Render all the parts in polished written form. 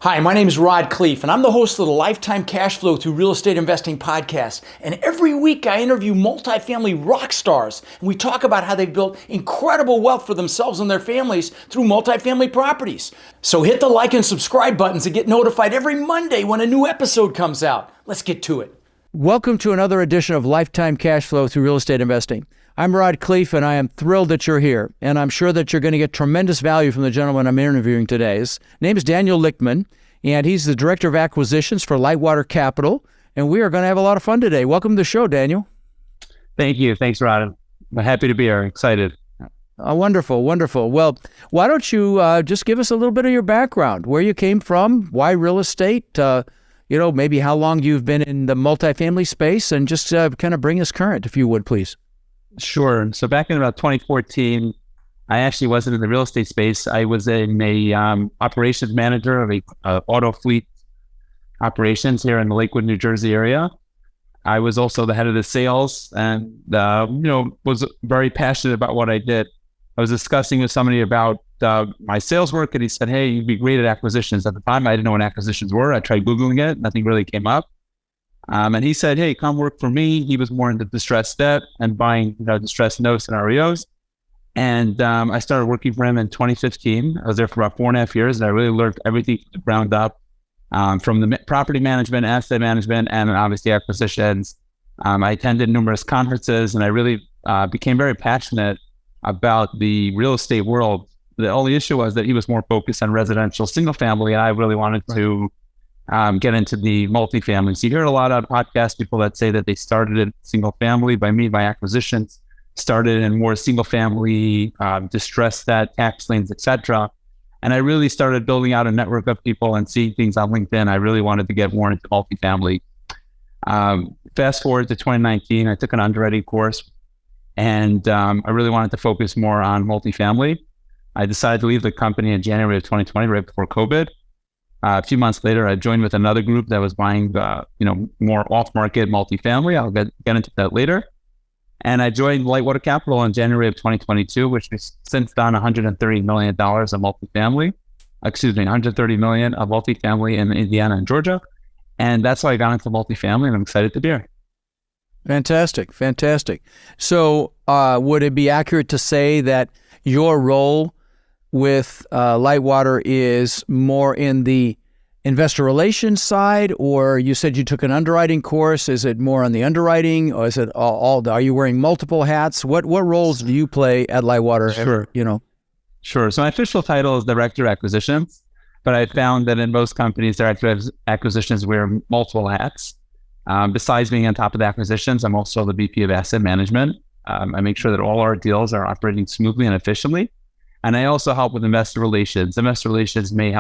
Hi, my name is Khleif, and I'm the host of the Lifetime Cash Flow Through Real Estate Investing podcast. And every week I interview multifamily rock stars, and we talk about how they've built incredible wealth for themselves and their families through multifamily properties. So hit the like and subscribe buttons to get notified every Monday when a new episode comes out. Let's get to it. Welcome to another edition of Lifetime Cash Flow Through Real Estate Investing. I'm Khleif, and I am thrilled that you're here, and I'm sure that you're going to get tremendous value from the gentleman I'm interviewing today. His name is Daniel Lichtman, and he's the Director of Acquisitions for Lightwater Capital, and we are going to have a lot of fun today. Welcome to the show, Daniel. Thank you. Thanks, Rod. I'm happy to be here. Excited. Wonderful, wonderful. Well, why don't you just give us a little bit of your background, where you came from, why real estate, maybe how long you've been in the multifamily space, and just kind of bring us current, if you would, please. Sure. So back in about 2014, I actually wasn't in the real estate space. I was in a operations manager of a auto fleet operations here in the Lakewood, New Jersey area. I was also the head of the sales and, was very passionate about what I did. I was discussing with somebody about my sales work, and he said, "Hey, you'd be great at acquisitions." At the time, I didn't know what acquisitions were. I tried Googling it. Nothing really came up. And he said, "Hey, come work for me." He was more into distressed debt and buying, distressed notes and REOs. And I started working for him in 2015. I was there for about 4.5 years, and I really learned everything from the ground up, from the property management, asset management, and obviously acquisitions. I attended numerous conferences, and I really became very passionate about the real estate world. The only issue was that he was more focused on residential single family, and I really wanted to get into the multifamily. So you hear a lot of podcast people that say that they started in single family. By me, by acquisitions, started in more single family, distressed debt, tax liens, etc. And I really started building out a network of people and seeing things on LinkedIn. I really wanted to get more into multifamily. Fast forward to 2019, I took an underwriting course, and I really wanted to focus more on multifamily. I decided to leave the company in January of 2020, right before COVID. A few months later, I joined with another group that was buying, more off-market multifamily. I'll get into that later. And I joined Lightwater Capital in January of 2022, which has since done $130 million of multifamily. $130 million of multifamily in Indiana and Georgia. And that's how I got into multifamily, and I'm excited to be here. Fantastic, fantastic. So would it be accurate to say that your role with Lightwater is more in the investor relations side, or you said you took an underwriting course? Is it more on the underwriting, or is it all are you wearing multiple hats? What roles do you play at Lightwater? Sure. Sure. So my official title is Director of Acquisitions, but I found that in most companies, Director of Acquisitions wear multiple hats. Besides being on top of the acquisitions, I'm also the VP of Asset Management. I make sure that all our deals are operating smoothly and efficiently. And I also help with investor relations. Investor relations may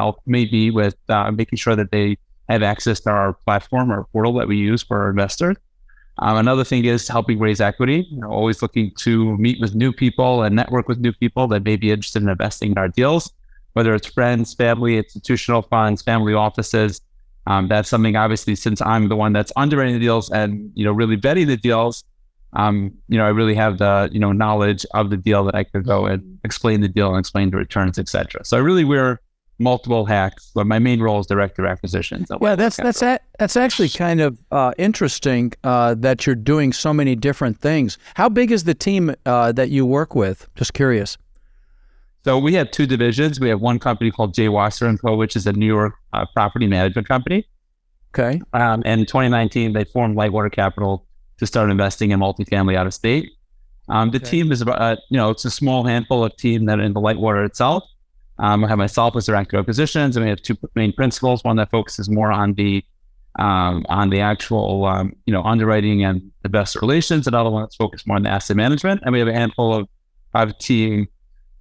be with making sure that they have access to our platform or portal that we use for our investors. Another thing is helping raise equity. Always looking to meet with new people and network with new people that may be interested in investing in our deals, whether it's friends, family, institutional funds, family offices. That's something, obviously, since I'm the one that's underwriting the deals and, really vetting the deals, I really have the, knowledge of the deal that I could go and explain the deal and explain the returns, etc. So I really wear multiple hats, but my main role is Director of Acquisitions. Yeah, that's actually kind of interesting that you're doing so many different things. How big is the team that you work with? Just curious. So we have two divisions. We have one company called J. Wasser & Co., which is a New York property management company. Okay. And in 2019, they formed Lightwater Capital to start investing in multifamily out of state. The team is about, it's a small handful of team that are in the Lightwater itself. I have myself as Director of Acquisitions, and we have two main principals, one that focuses more on the actual, underwriting and investor relations, another one that's focused more on the asset management. And we have a handful of team,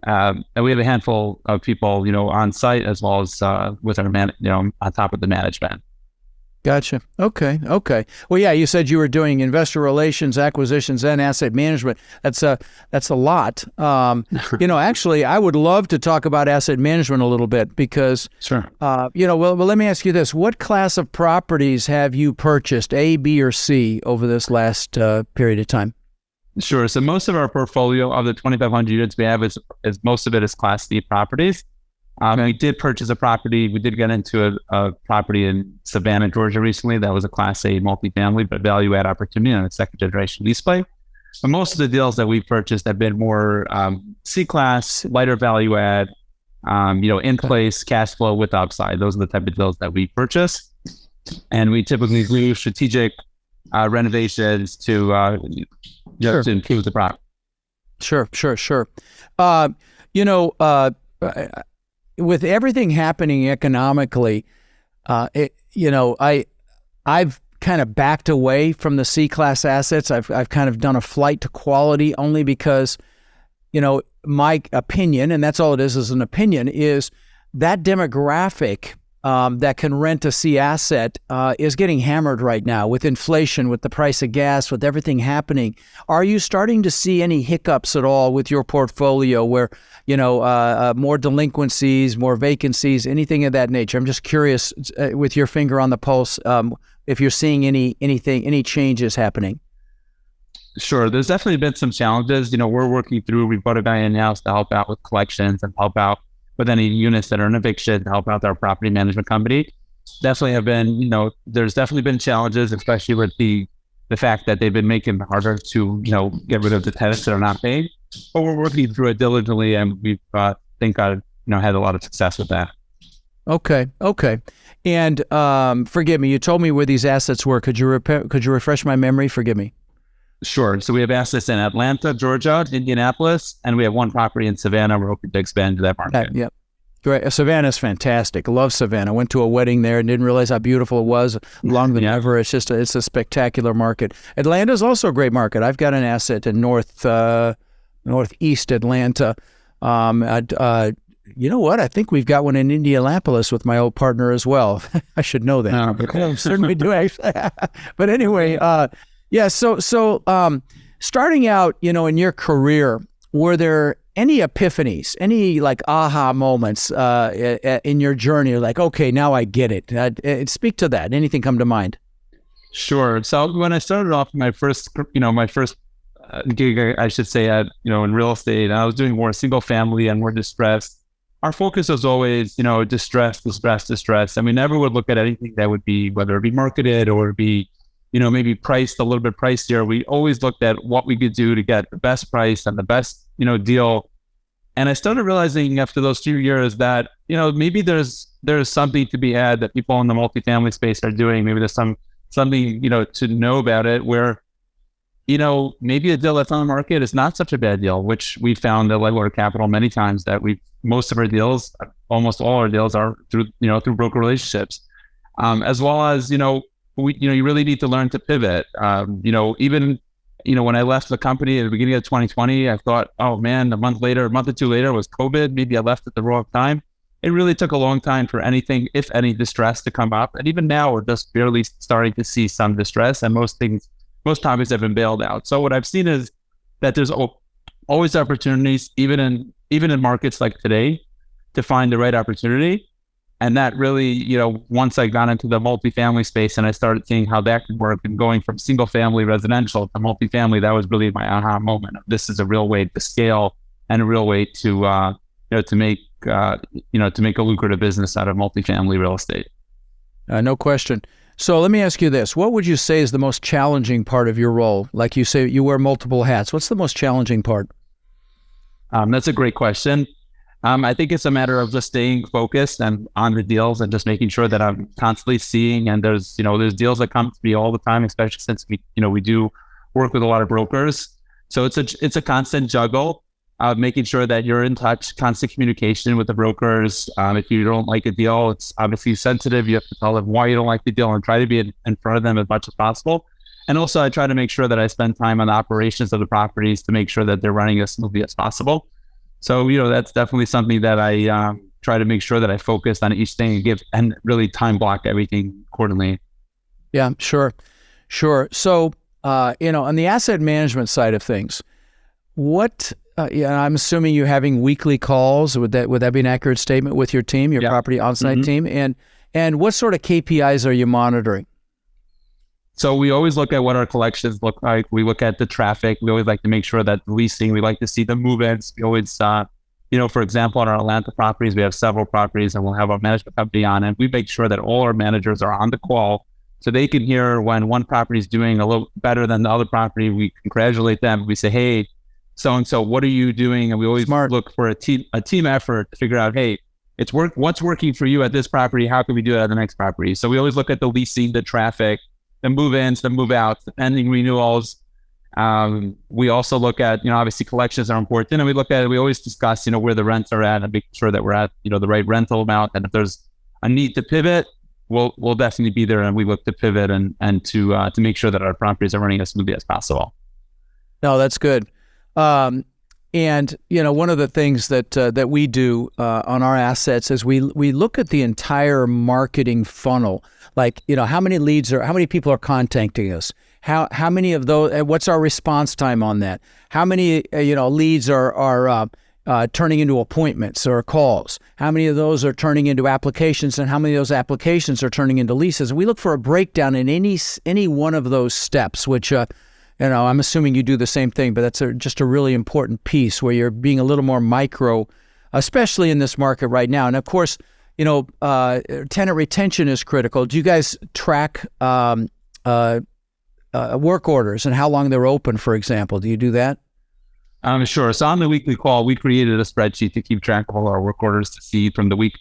and we have a handful of people, on site as well as with our on top of the management. Gotcha. Okay. Well, yeah, you said you were doing investor relations, acquisitions, and asset management. That's a lot. Actually, I would love to talk about asset management a little bit because, sure. Well, let me ask you this: what class of properties have you purchased, A, B, or C, over this last period of time? Sure. So most of our portfolio of the 2,500 units we have is most of it is Class C properties. We did purchase a property. We did get into a property in Savannah, Georgia recently. That was a Class A multifamily, but value add opportunity on a second generation lease play. But most of the deals that we've purchased have been more C-class, lighter value add, in place, cash flow with upside. Those are the type of deals that we purchase. And we typically do strategic renovations to improve the property. Sure. With everything happening economically, I've kind of backed away from the C-class assets. I've kind of done a flight to quality only because, my opinion, and that's all it is an opinion, is that demographic that can rent a C asset is getting hammered right now with inflation, with the price of gas, with everything happening. Are you starting to see any hiccups at all with your portfolio where, more delinquencies, more vacancies, anything of that nature? I'm just curious, with your finger on the pulse, if you're seeing any changes happening. Sure. There's definitely been some challenges. We're working through, we've brought a guy in-house to help out with collections and help out with any units that are in eviction, to help out our property management company. Definitely have been, there's definitely been challenges, especially with the fact that they've been making it harder to, get rid of the tenants that are not paying. But we're working through it diligently, and we've, had a lot of success with that. Okay. And forgive me, you told me where these assets were. Could you refresh my memory? Forgive me. Sure. So we have assets in Atlanta, Georgia, Indianapolis, and we have one property in Savannah. We're hoping to expand to that market. Yep. Great. Savannah's fantastic. I love Savannah. Went to a wedding there and didn't realize how beautiful it was along the river. It's just it's a spectacular market. Atlanta's also a great market. I've got an asset in northeast Atlanta. You know what? I think we've got one in Indianapolis with my old partner as well. I should know that. I certainly do, actually. But anyway, So starting out, in your career, were there any epiphanies, any like aha moments in your journey? Like, okay, now I get it. Speak to that. Anything come to mind? Sure. So when I started off my first gig, I should say, in real estate, I was doing more single family and more distressed. Our focus was always, distress. And we never would look at anything that would be, whether it be marketed or be, maybe priced a little bit pricier. We always looked at what we could do to get the best price and the best, deal. And I started realizing after those few years that, maybe there's something to be had that people in the multifamily space are doing. Maybe there's something, to know about it where, maybe a deal that's on the market is not such a bad deal, which we found at Lightwater Capital many times that most of our deals, almost all our deals are through broker relationships, as well as, you really need to learn to pivot. Even when I left the company at the beginning of 2020, I thought, oh man, a month or two later was COVID. Maybe I left at the wrong time. It really took a long time for anything, if any, distress to come up. And even now, we're just barely starting to see some distress, and most topics have been bailed out. So what I've seen is that there's always opportunities, even in markets like today, to find the right opportunity. And that really, once I got into the multifamily space and I started seeing how that could work and going from single family residential to multifamily, that was really my aha moment. This is a real way to scale and a real way to make a lucrative business out of multifamily real estate. No question. So let me ask you this. What would you say is the most challenging part of your role? Like you say, you wear multiple hats. What's the most challenging part? That's a great question. I think it's a matter of just staying focused and on the deals and just making sure that I'm constantly seeing, and there's deals that come to me all the time, especially since we do work with a lot of brokers. So it's a constant juggle of making sure that you're in touch, constant communication with the brokers. If you don't like a deal, it's obviously sensitive. You have to tell them why you don't like the deal and try to be in front of them as much as possible. And also I try to make sure that I spend time on the operations of the properties to make sure that they're running as smoothly as possible. So, that's definitely something that I try to make sure that I focus on each thing and really time block everything accordingly. Yeah, sure. So, on the asset management side of things, what, I'm assuming you're having weekly calls. Would that be an accurate statement with your team, your property on-site team? And what sort of KPIs are you monitoring? So we always look at what our collections look like. We look at the traffic. We always like to make sure that the leasing, we like to see the move-ins. We always For example, on our Atlanta properties, we have several properties and we'll have our management company on, and we make sure that all our managers are on the call so they can hear when one property is doing a little better than the other property. We congratulate them. We say, hey, so-and-so, what are you doing? And we always look for a team effort to figure out, hey, what's working for you at this property? How can we do it at the next property? So we always look at the leasing, the traffic, the move-ins, the move-outs, the pending renewals. We also look at, obviously collections are important, and we always discuss, where the rents are at and making sure that we're at, the right rental amount. And if there's a need to pivot, we'll definitely be there, and we look to pivot and to make sure that our properties are running as smoothly as possible. No, that's good. And one of the things that we do on our assets is we look at the entire marketing funnel. Like, how many people are contacting us? How many of those? What's our response time on that? How many leads are turning into appointments or calls? How many of those are turning into applications, and how many of those applications are turning into leases? We look for a breakdown in any one of those steps, which I'm assuming you do the same thing, but that's just a really important piece where you're being a little more micro, especially in this market right now. And of course, tenant retention is critical. Do you guys track work orders and how long they're open, for example? Do you do that? Sure. So on the weekly call, we created a spreadsheet to keep track of all our work orders, to see from the week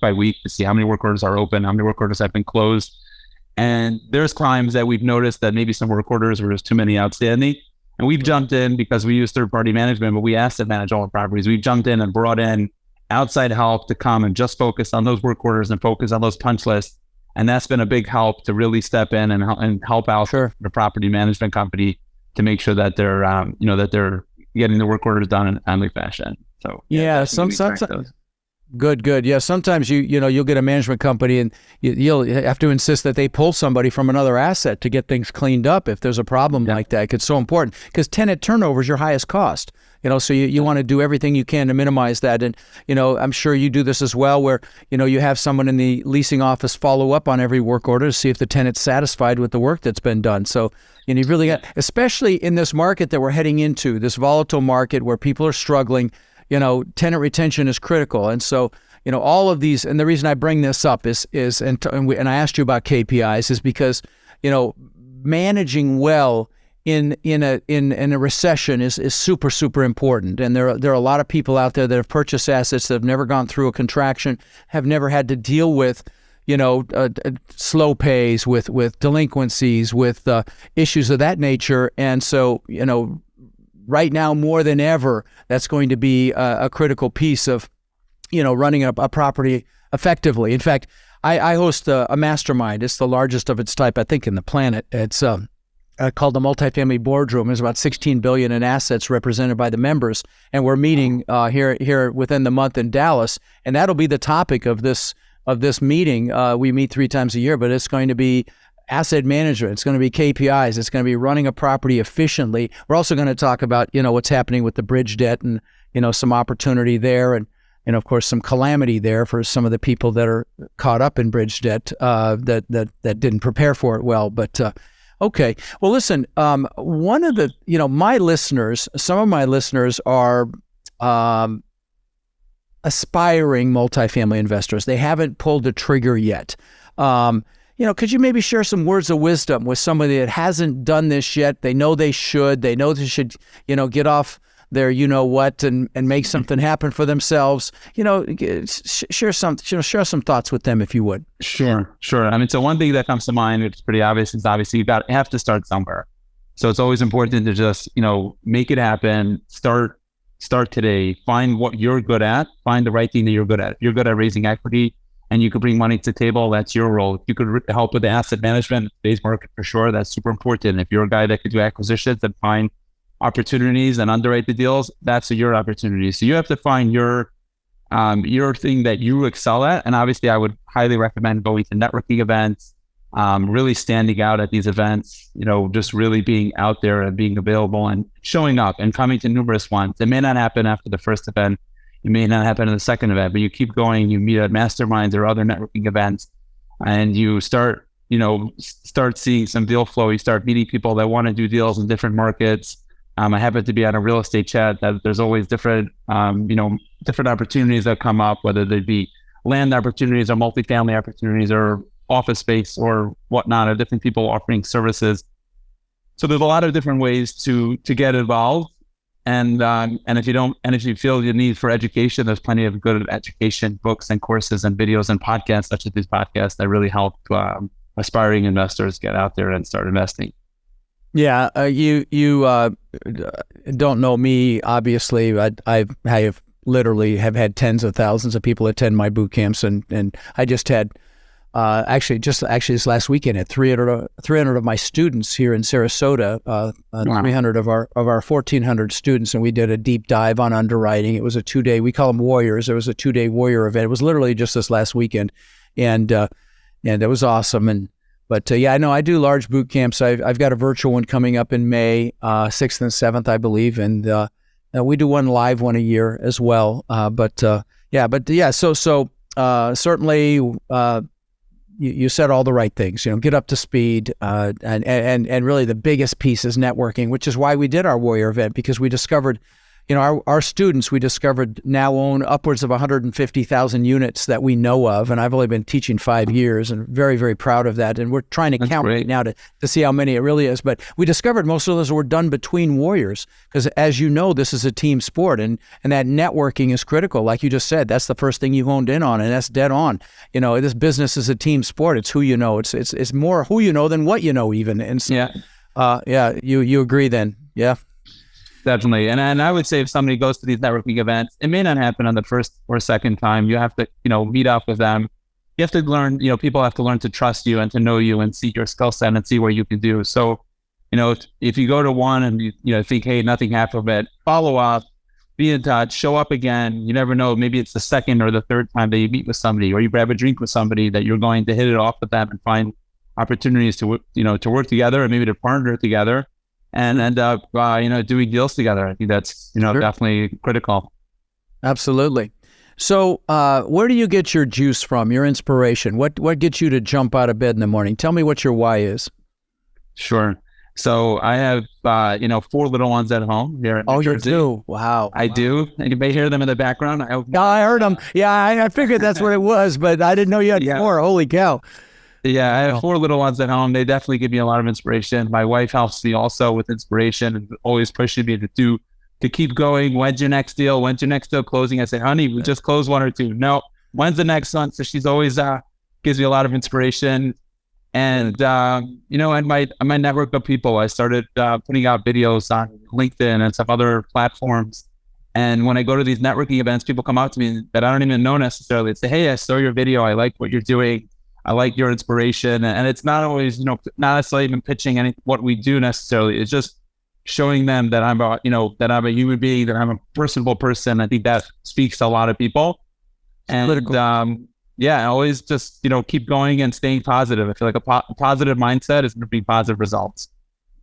by week, to see how many work orders are open, how many work orders have been closed. And there's times that we've noticed that maybe some work orders were just too many outstanding. And we've jumped in, because we use third-party management, but we asset manage all our properties. We've jumped in and brought in outside help to come and just focus on those work orders and focus on those punch lists. And that's been a big help to really step in and help out the property management company to make sure that they're, that they're getting the work orders done in a timely fashion. So sometimes. Good. Yeah. Sometimes you'll get a management company and you'll have to insist that they pull somebody from another asset to get things cleaned up if there's a problem like that. It's so important because tenant turnover is your highest cost. So you want to do everything you can to minimize that. And, I'm sure you do this as well, where, you have someone in the leasing office follow up on every work order to see if the tenant's satisfied with the work that's been done. So, you really got, especially in this market that we're heading into, this volatile market where people are struggling, tenant retention is critical. And so, all of these, and the reason I bring this up is and I asked you about KPIs is because, managing well in a recession is super, super important. And there are a lot of people out there that have purchased assets that have never gone through a contraction, have never had to deal with, slow pays, with delinquencies, with issues of that nature. And so, right now more than ever, that's going to be a critical piece of, running a property effectively. In fact, I host a mastermind. It's the largest of its type, I think, in the planet. It's called the Multifamily Boardroom. There's about $16 billion in assets represented by the members, and we're meeting here within the month in Dallas, and that'll be the topic of this meeting. We meet 3 times a year, but it's going to be asset management. It's going to be KPIs. It's going to be running a property efficiently. We're also going to talk about that happening with the bridge debt and some opportunity there, and of course some calamity there for some of the people that are caught up in bridge debt that didn't prepare for it well, but. Okay. Well, listen, one of the, some of my listeners are aspiring multifamily investors. They haven't pulled the trigger yet. Could you maybe share some words of wisdom with somebody that hasn't done this yet? They know they should. They know they should, get off their and make something happen for themselves. Share some thoughts with them if you would. Sure. I mean, so one thing that comes to mind, which is pretty obvious, is obviously you have to start somewhere. So it's always important to just, make it happen. Start today. Find what you're good at. Find the right thing that you're good at. If you're good at raising equity and you could bring money to the table, that's your role. If you could help with the asset management in today's market, for sure, that's super important. If you're a guy that could do acquisitions and find opportunities and underwrite the deals, that's your opportunity. So you have to find your thing that you excel at. And obviously I would highly recommend going to networking events, really standing out at these events, just really being out there and being available and showing up and coming to numerous ones. It may not happen after the first event. It may not happen in the second event, but you keep going, you meet at masterminds or other networking events, and you start seeing some deal flow. You start meeting people that want to do deals in different markets. I happen to be at a real estate chat that there's always different, different opportunities that come up, whether they be land opportunities or multifamily opportunities or office space or whatnot, or different people offering services. So there's a lot of different ways to get involved. And if you feel the need for education, there's plenty of good education books and courses and videos and podcasts such as these podcasts that really help aspiring investors get out there and start investing. Yeah, you don't know me, obviously. I have literally had tens of thousands of people attend my boot camps, and I just had actually this last weekend had 300 of my students here in Sarasota, 300 of our 1,400 students, and we did a deep dive on underwriting. It was a 2-day. We call them warriors. It was a 2-day warrior event. It was literally just this last weekend, and it was awesome. But I know I do large boot camps. I've got a virtual one coming up in May, 6th and 7th, I believe, and we do one live one a year as well. So certainly you said all the right things. Get up to speed, and really the biggest piece is networking, which is why we did our warrior event, because we discovered. Our students, we discovered, now own upwards of 150,000 units that we know of. And I've only been teaching 5 years and very, very proud of that. And we're trying to count right now to see how many it really is. But we discovered most of those were done between warriors because, as you know, this is a team sport, and that networking is critical. Like you just said, that's the first thing you honed in on, and that's dead on. This business is a team sport. It's who you know. It's more who you know than what you know even. And so, you agree then. Yeah. Definitely. And I would say if somebody goes to these networking events, it may not happen on the first or second time. You have to, meet up with them. You have to learn, people have to learn to trust you and to know you and see your skill set and see what you can do. So, if you go to one and you think, hey, nothing happened from it, follow up, be in touch, show up again. You never know. Maybe it's the second or the third time that you meet with somebody, or you grab a drink with somebody that you're going to hit it off with them and find opportunities to work together and maybe to partner together. And end up, doing deals together. I think that's, Sure. Definitely critical. Absolutely. So, where do you get your juice from, your inspiration? What gets you to jump out of bed in the morning? Tell me what your why is. Sure. So I have, 4 little ones at home here. Oh, you do? Wow. I do. And you may hear them in the background. I heard them. Yeah, I figured that's what it was, but I didn't know you had 4. Holy cow. Yeah, I have 4 little ones at home. They definitely give me a lot of inspiration. My wife helps me also with inspiration and always pushing me to keep going. When's your next deal? When's your next deal closing? I say, honey, we just closed 1 or 2. No, when's the next one? So she's always gives me a lot of inspiration. And and my network of people, I started putting out videos on LinkedIn and some other platforms. And when I go to these networking events, people come out to me that I don't even know necessarily. They say, hey, I saw your video. I like what you're doing. I like your inspiration. And it's not always, not necessarily even pitching what we do necessarily. It's just showing them that I'm a human being, that I'm a personable person. I think that speaks to a lot of people. And always just, keep going and staying positive. I feel like a positive mindset is going to bring positive results.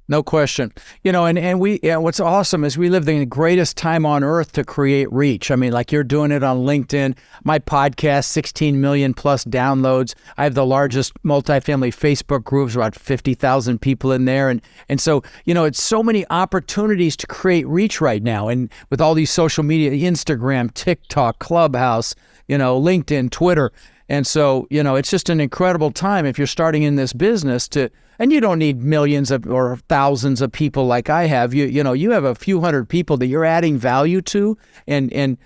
No question. And we, what's awesome is we live the greatest time on earth to create reach. I mean, like you're doing it on LinkedIn, my podcast, 16 million plus downloads. I have the largest multifamily Facebook groups, about 50,000 people in there. And so, it's so many opportunities to create reach right now. And with all these social media, Instagram, TikTok, Clubhouse, LinkedIn, Twitter. And so, it's just an incredible time if you're starting in this business and you don't need millions or thousands of people like I have. You have a few hundred people that you're adding value to and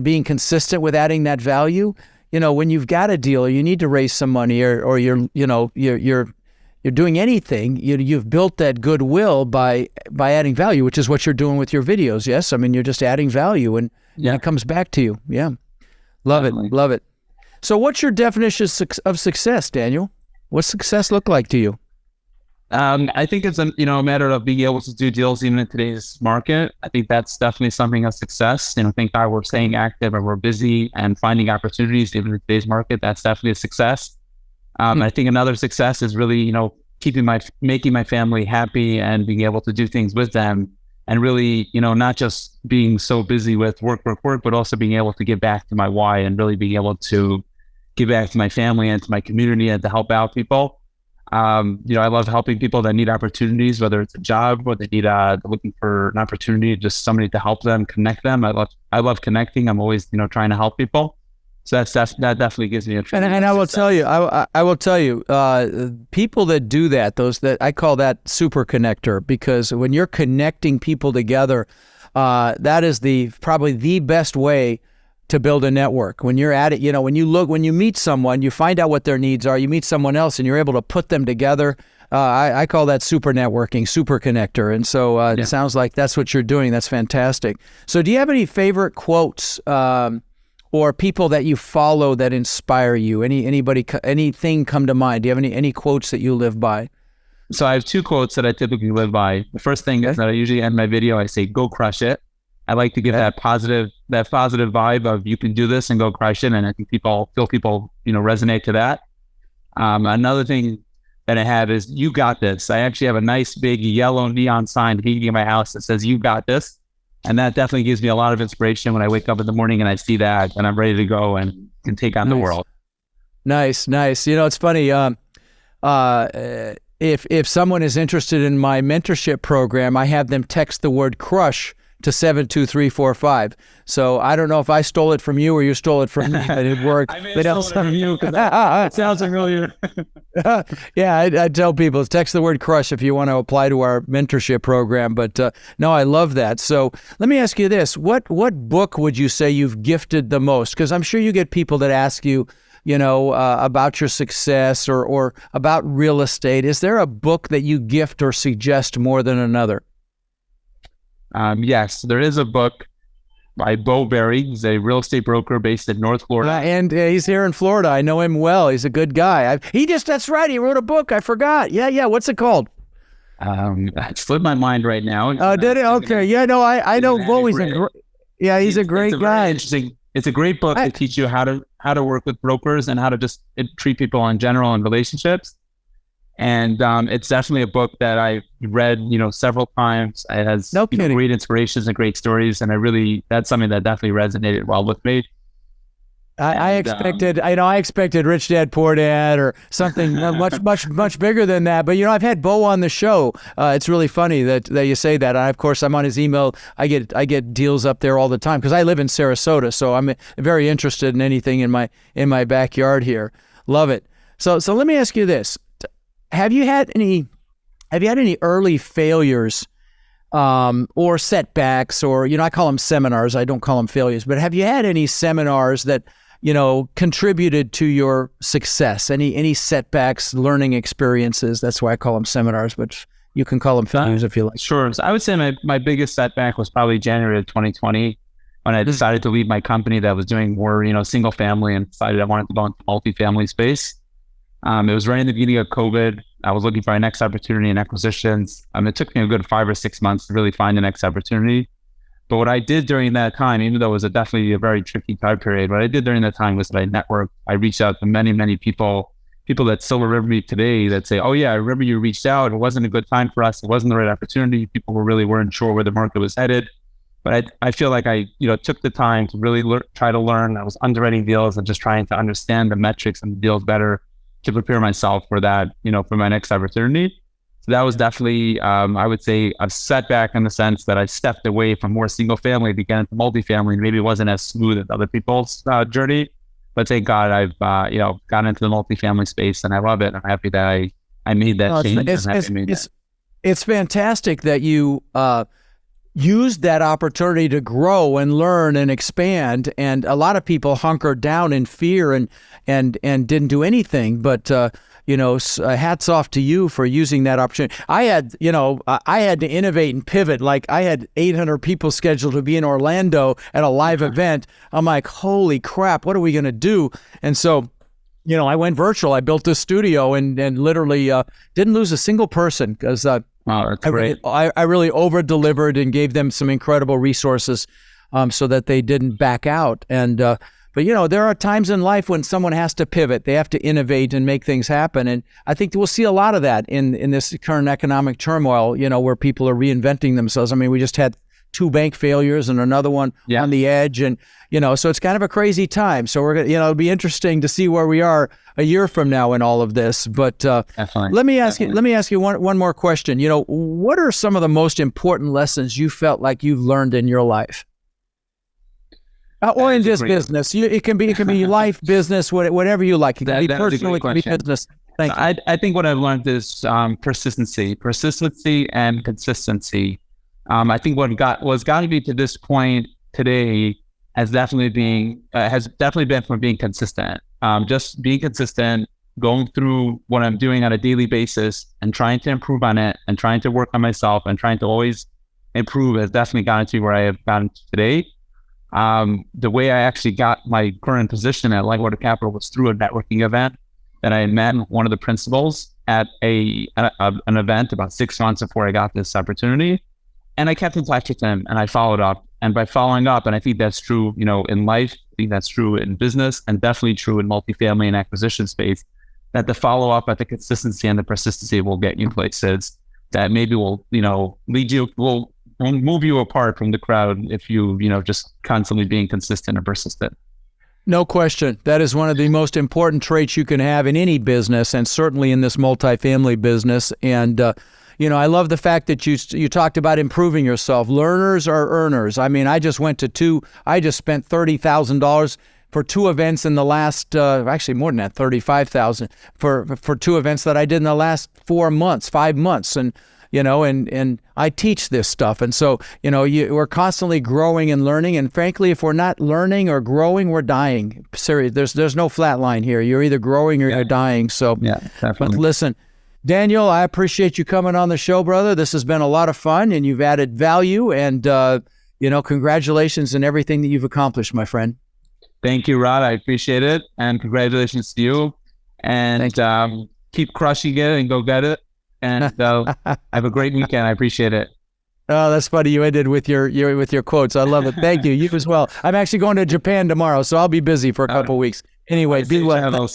being consistent with adding that value. When you've got a deal, or you need to raise some money, or you're doing anything, you've built that goodwill by adding value, which is what you're doing with your videos. Yes, I mean you're just adding value, and it comes back to you. Yeah, love it. So, what's your definition of success, Daniel? What's success look like to you? I think it's a matter of being able to do deals even in today's market. I think that's definitely something of success. Thank God we're staying active and we're busy and finding opportunities even in today's market. That's definitely a success. I think another success is really making my family happy and being able to do things with them, and really not just being so busy with work, but also being able to give back to my why and really being able to give back to my family and to my community and to help out people. I love helping people that need opportunities, whether it's a job or they need looking for an opportunity, just somebody to help them, connect them. I love connecting. I'm always trying to help people. So that definitely gives me a and I will tell you, I will tell you, people that do that, I call that super connector, because when you're connecting people together, that is probably the best way to build a network. When you're at it, when you meet someone, you find out what their needs are, you meet someone else and you're able to put them together. I call that super networking, super connector. And so It sounds like that's what you're doing. That's fantastic. So do you have any favorite quotes or people that you follow that inspire you? Anything come to mind? Do you have any quotes that you live by? So I have two quotes that I typically live by. The first thing is that I usually end my video, I say, go crush it. I like to give that positive vibe of you can do this and go crush it. And I think people resonate to that. Another thing that I have is you got this. I actually have a nice big yellow neon sign hanging in my house that says you got this. And that definitely gives me a lot of inspiration when I wake up in the morning and I see that and I'm ready to go and can take on the world. Nice. It's funny. If someone is interested in my mentorship program, I have them text the word crush to 72345. So I don't know if I stole it from you or you stole it from me, but it worked. I may have stolen it from you because it sounds familiar. Yeah, I tell people, text the word crush if you want to apply to our mentorship program. But no, I love that. So let me ask you this. What book would you say you've gifted the most? Because I'm sure you get people that ask you, about your success or about real estate. Is there a book that you gift or suggest more than another? Yes, there is a book by Bo Berry. He's a real estate broker based in North Florida. And he's here in Florida. I know him well. He's a good guy. That's right. He wrote a book. I forgot. Yeah. What's it called? It slipped my mind right now. Did it? Okay. Yeah, no, I know Bo. He's a great guy. Interesting. It's a great book to teach you how to work with brokers and how to just treat people in general in relationships. And it's definitely a book that I read, several times. It has great inspirations and great stories, and that's something that definitely resonated well with me. I expected Rich Dad Poor Dad or something much bigger than that. But I've had Bo on the show. It's really funny that you say that. Of course, I'm on his email. I get deals up there all the time because I live in Sarasota, so I'm very interested in anything in my backyard here. Love it. So let me ask you this. Have you had any early failures or setbacks, or I call them seminars, I don't call them failures, but have you had any seminars that contributed to your success? Any setbacks, learning experiences? That's why I call them seminars, but you can call them failures if you like. Sure. So I would say my biggest setback was probably January of 2020 when I decided to leave my company that was doing more single family and decided I wanted to go into multifamily space. It was right in the beginning of COVID. I was looking for my next opportunity in acquisitions. It took me a good 5 or 6 months to really find the next opportunity. But what I did during that time, even though it was definitely a very tricky time period, what I did during that time was that I networked. I reached out to many, many people that still remember me today that say, oh yeah, I remember you reached out. It wasn't a good time for us. It wasn't the right opportunity. People weren't sure where the market was headed. But I feel like I took the time to really try to learn. I was underwriting deals and just trying to understand the metrics and the deals better to prepare myself for that, for my next opportunity. So that was definitely, I would say, a setback in the sense that I stepped away from more single family to get into multifamily. Maybe it wasn't as smooth as other people's journey, but thank God I've, gotten into the multifamily space and I love it. I'm happy that I made that change. It's fantastic that you used that opportunity to grow and learn and expand. And a lot of people hunkered down in fear and didn't do anything. But hats off to you for using that opportunity. I had to innovate and pivot. Like I had 800 people scheduled to be in Orlando at a live event. I'm like, holy crap, what are we going to do? And so, I went virtual. I built this studio and literally didn't lose a single person because wow, that's great. I really over-delivered and gave them some incredible resources so that they didn't back out. And but there are times in life when someone has to pivot. They have to innovate and make things happen. And I think we'll see a lot of that in this current economic turmoil, where people are reinventing themselves. I mean, we just had 2 bank failures and another one on the edge. And, so it's kind of a crazy time. So we're going to, it'll be interesting to see where we are a year from now in all of this. But let me ask you one more question. What are some of the most important lessons you felt like you've learned in your life? Or in this business? It can be life, business, whatever you like. It can be personal, it can be business. I think what I've learned is persistency and consistency. I think what's gotten me to this point today has definitely been from being consistent. Just being consistent, going through what I'm doing on a daily basis and trying to improve on it and trying to work on myself and trying to always improve has definitely gotten to where I have gotten today. The way I actually got my current position at Lightwater Capital was through a networking event that I met one of the principals at an event about 6 months before I got this opportunity. And I kept in touch with him and I followed up. And by following up, and I think that's true, in life, I think that's true in business and definitely true in multifamily and acquisition space, that the follow-up at the consistency and the persistency will get you places that maybe will move you apart from the crowd if you just constantly being consistent and persistent. No question. That is one of the most important traits you can have in any business, and certainly in this multifamily business. And, I love the fact that you talked about improving yourself. Learners are earners. I mean, I just spent $30,000 for 2 events in the last, actually more than that, $35,000 for 2 events that I did in the last 5 months. And, and I teach this stuff. And so, we're constantly growing and learning. And frankly, if we're not learning or growing, we're dying. Serious. There's no flat line here. You're either growing or you're dying. So, definitely. But listen, Daniel, I appreciate you coming on the show, brother. This has been a lot of fun and you've added value, and, congratulations on everything that you've accomplished, my friend. Thank you, Rod. I appreciate it. And congratulations to you. And keep crushing it and go get it. And have a great weekend. I appreciate it. Oh, that's funny. You ended with your quotes. I love it. Thank you. You as well. I'm actually going to Japan tomorrow, so I'll be busy for a couple weeks. Anyway, be well.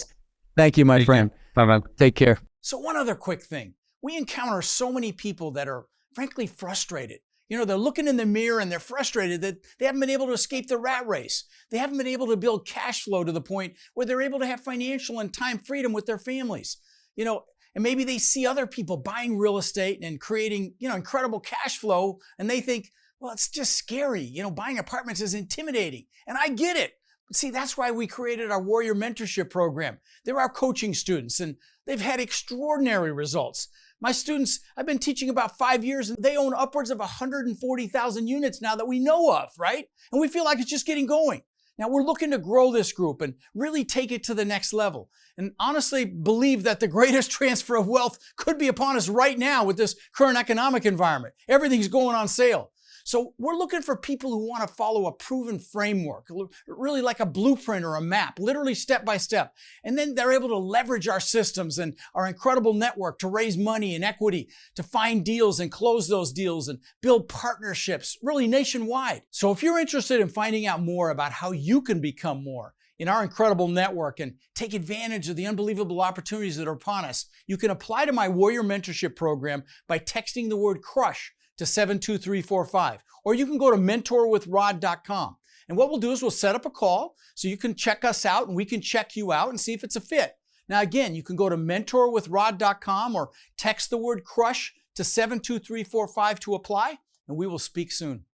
Thank you, my friend. Bye-bye. Take care. So one other quick thing. We encounter so many people that are frankly frustrated. They're looking in the mirror and they're frustrated that they haven't been able to escape the rat race. They haven't been able to build cash flow to the point where they're able to have financial and time freedom with their families. And maybe they see other people buying real estate and creating, incredible cash flow. And they think, well, it's just scary. Buying apartments is intimidating. And I get it. See, that's why we created our Warrior Mentorship Program. They're our coaching students and they've had extraordinary results. My students, I've been teaching about 5 years and they own upwards of 140,000 units now that we know of, right? And we feel like it's just getting going. Now we're looking to grow this group and really take it to the next level. And honestly believe that the greatest transfer of wealth could be upon us right now with this current economic environment. Everything's going on sale. So we're looking for people who want to follow a proven framework, really like a blueprint or a map, literally step by step. And then they're able to leverage our systems and our incredible network to raise money and equity, to find deals and close those deals and build partnerships, really nationwide. So if you're interested in finding out more about how you can become more in our incredible network and take advantage of the unbelievable opportunities that are upon us, you can apply to my Warrior Mentorship Program by texting the word CRUSH to 72345, or you can go to mentorwithrod.com. And what we'll do is we'll set up a call so you can check us out and we can check you out and see if it's a fit. Now, again, you can go to mentorwithrod.com or text the word CRUSH to 72345 to apply, and we will speak soon.